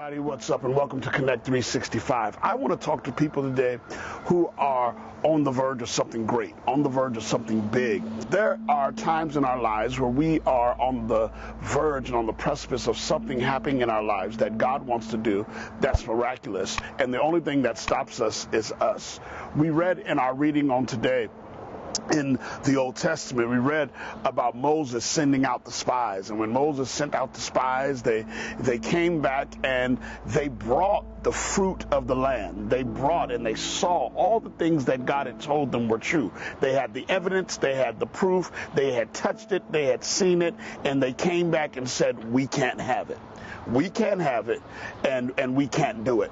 everybody, what's up, and welcome to Kinnect 365. I want to talk to people today who are on the verge of something great, on the verge of something big. There are times in our lives where we are on the verge and on the precipice of something happening in our lives that God wants to do that's miraculous, and the only thing that stops us is us. We read in our reading on today, in the Old Testament, we read about Moses sending out the spies, and when Moses sent out the spies, they came back and they brought the fruit of the land. They brought and they saw all the things that God had told them were true. They had the evidence, they had the proof, they had touched it, they had seen it, and they came back and said, we can't have it. We can't have it, and we can't do it.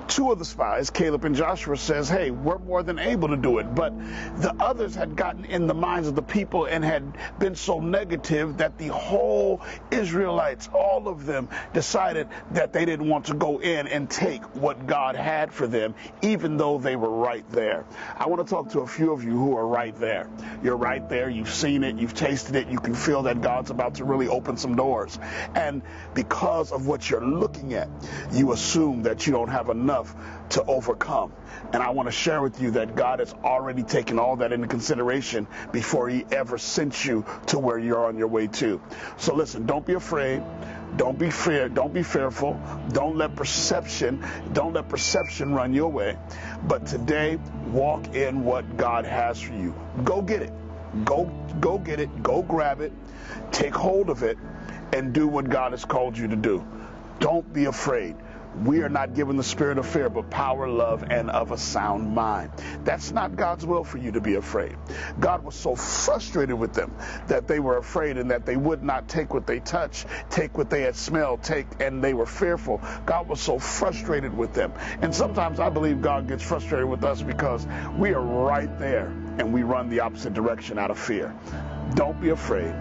Two of the spies, Caleb and Joshua, says, hey, we're more than able to do it. But the others had gotten in the minds of the people and had been so negative that the whole Israelites, all of them, decided that they didn't want to go in and take what God had for them, even though they were right there. I want to talk to a few of you who are right there. You're right there. You've seen it. You've tasted it. You can feel that God's about to really open some doors. And because of what you're looking at, you assume that you don't have enough to overcome. And I want to share with you that God has already taken all that into consideration before he ever sent you to where you're on your way to. So listen, don't be afraid. Don't be fearful. Don't let perception run your way. But today, walk in what God has for you. Go get it. Go get it. Go grab it. Take hold of it and do what God has called you to do. Don't be afraid. We are not given the spirit of fear, but power, love, and of a sound mind. That's not God's will for you to be afraid. God was so frustrated with them that they were afraid and that they would not take what they touched, take what they had smelled, and they were fearful. God was so frustrated with them. And sometimes I believe God gets frustrated with us because we are right there and we run the opposite direction out of fear. Don't be afraid.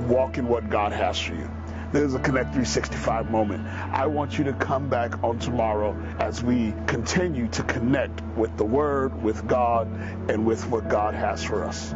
Walk in what God has for you. There's a Kinnect 365 moment. I want you to come back on tomorrow as we continue to connect with the Word, with God, and with what God has for us.